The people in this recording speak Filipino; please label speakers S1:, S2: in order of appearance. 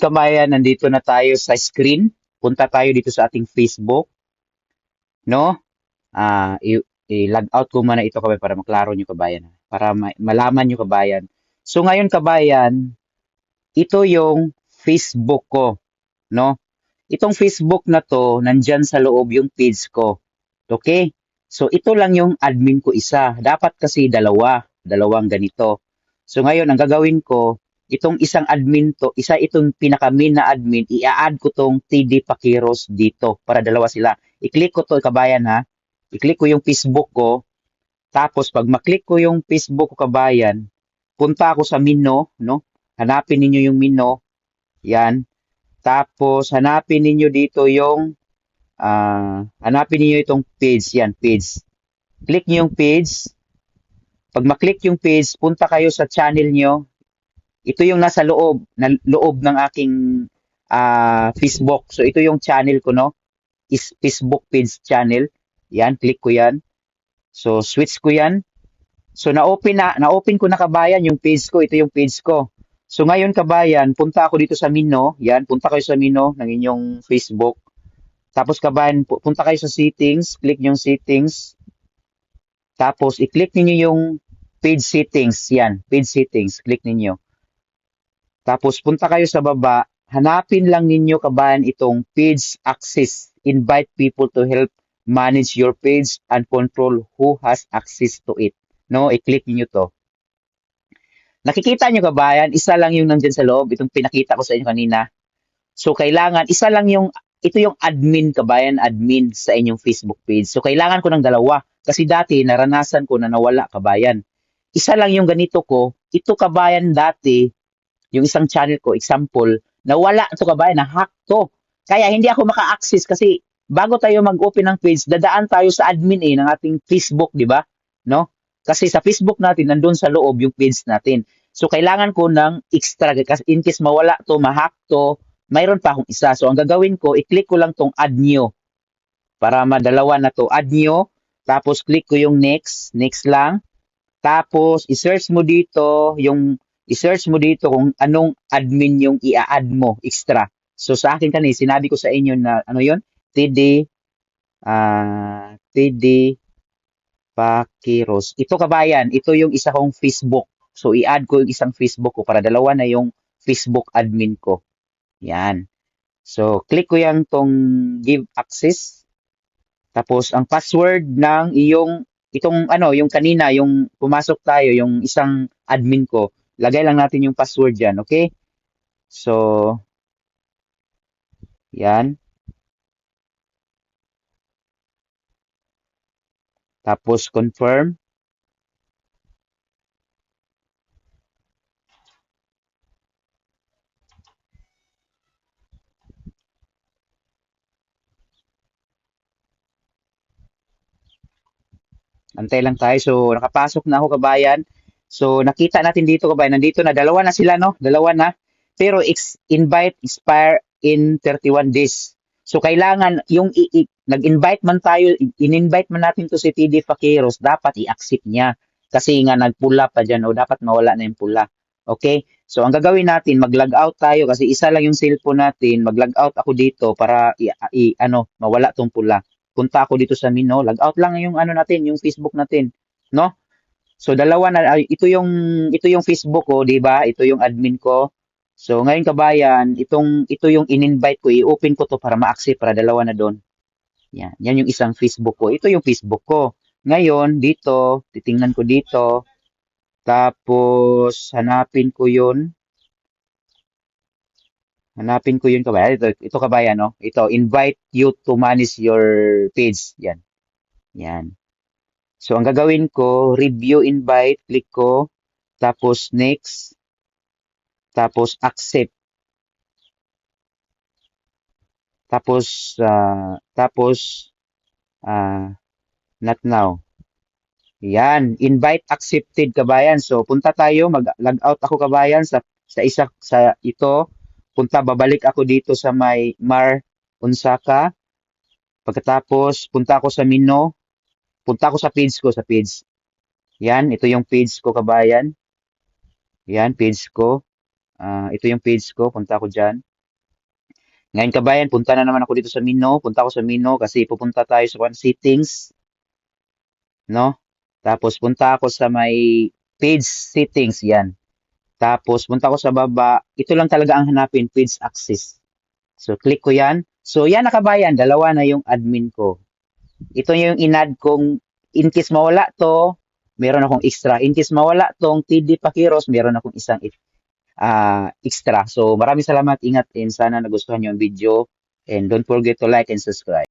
S1: Kabayan, nandito na tayo sa screen. Punta tayo dito sa ating Facebook, no? I-log out ko muna ito kabayan para maklaro nyo kabayan. Para malaman nyo kabayan. So ngayon kabayan, ito yung Facebook ko, no? Itong Facebook na to, nandyan sa loob yung page ko. Okay? So ito lang yung admin ko isa. Dapat kasi dalawang ganito. So ngayon, ang gagawin ko, itong isang admin to, isa itong pinaka-main na admin, i-add ko tong TD Paquiros dito para dalawa sila. I-click ko to kabayan ha. I-click ko yung Facebook ko. Tapos pag maklik ko yung Facebook ko kabayan, punta ako sa menu, no? Hanapin ninyo yung menu. Yan. Tapos hanapin ninyo dito yung hanapin niyo itong page. Yan, page. Click niyo yung page. Pag maklik yung page, punta kayo sa channel niyo. Ito yung nasa loob ng aking Facebook. So ito yung channel ko, no? Is Facebook page channel. Yan, click ko yan. So switch ko yan. So na-open ko na kabayan yung page ko. Ito yung page ko. So ngayon kabayan, punta ako dito sa menu. Yan, punta kayo sa menu ng inyong Facebook. Tapos kabayan, punta kayo sa settings, click yung settings. Tapos i-click niyo yung page settings. Yan, page settings, click niyo. Tapos punta kayo sa baba, hanapin lang ninyo kabayan itong page access. Invite people to help manage your page and control who has access to it. No, i-click niyo to. Nakikita niyo kabayan, isa lang yung nandiyan sa loob, itong pinakita ko sa inyo kanina. So kailangan isa lang yung ito yung admin kabayan, admin sa inyong Facebook page. So kailangan ko ng dalawa kasi dati naranasan ko na nawala kabayan. Isa lang yung ganito ko, ito kabayan dati, yung isang channel ko, example, nawala ito kabayan, na-hack to. Kaya hindi ako maka-access kasi bago tayo mag-open ng page, dadaan tayo sa admin ng ating Facebook, di ba? No? Kasi sa Facebook natin, nandun sa loob yung page natin. So kailangan ko ng extra, kasi in case mawala to, ma-hack to, mayroon pa akong isa. So, ang gagawin ko, i-click ko lang tong add new. Para madalawa na to. Add new. Tapos, click ko yung next. Next lang. Tapos, i-search mo dito kung anong admin yung i-add mo extra. So, sa akin kanina, sinabi ko sa inyo na, ano yun? TD Paquiros. Ito kabayan, ito yung isa kong Facebook. So, i-add ko yung isang Facebook ko para dalawa na yung Facebook admin ko. Yan. So, click ko yan tong give access. Tapos, ang password ng yung kanina, yung pumasok tayo, yung isang admin ko, lagay lang natin yung password dyan, okay? So, yan. Tapos, confirm. Antay lang tayo. So, nakapasok na ako kabayan. So, nakita natin dito kabayan. Nandito na. Dalawa na sila, no? Dalawa na. Pero, invite expire in 31 days. So, kailangan, nag-invite man tayo, in-invite man natin to si TD Paquiros, dapat i-accept niya. Kasi nga, nagpula pa dyan o dapat mawala na yung pula. Okay? So, ang gagawin natin, mag-log out tayo kasi isa lang yung cellphone natin. Mag-log out ako dito para mawala tong pula. Punta ako dito sa menu, log out lang yung natin, yung Facebook natin, no? So dalawa na ito yung Facebook ko, 'di ba? Ito yung admin ko. So ngayon kabayan, ito yung in-invite ko, i-open ko to para ma-accept para dalawa na doon. Yan, yan yung isang Facebook ko. Ito yung Facebook ko. Ngayon dito, titingnan ko dito. Tapos hanapin ko 'yun. Hanapin ko yun kabayan. Ito kabayan, no? Ito, invite you to manage your page. Yan. Yan. So, ang gagawin ko, review invite, click ko, tapos next, tapos accept. Tapos, not now. Yan, invite accepted kabayan. So, punta tayo, mag-log out ako kabayan sa ito. Babalik ako dito sa may Mar Unsaka. Pagkatapos, punta ako sa menu. Punta ako sa page. Yan, ito yung page ko kabayan. Yan, page ko. Ito yung page ko, punta ako dyan. Ngayon kabayan, punta na naman ako dito sa menu. Punta ako sa menu kasi pupunta tayo sa one settings, no? Tapos punta ako sa may page settings, yan. Tapos punta ako sa baba. Ito lang talaga ang hanapin, page access. So click ko yan. So yan na kabayan, dalawa na yung admin ko. Ito yung inad kong in case mawala to, meron akong extra. In case mawala tong TD Pakiros, meron akong isang extra. So maraming salamat, ingat, and sana nagustuhan niyo ang video. And don't forget to like and subscribe.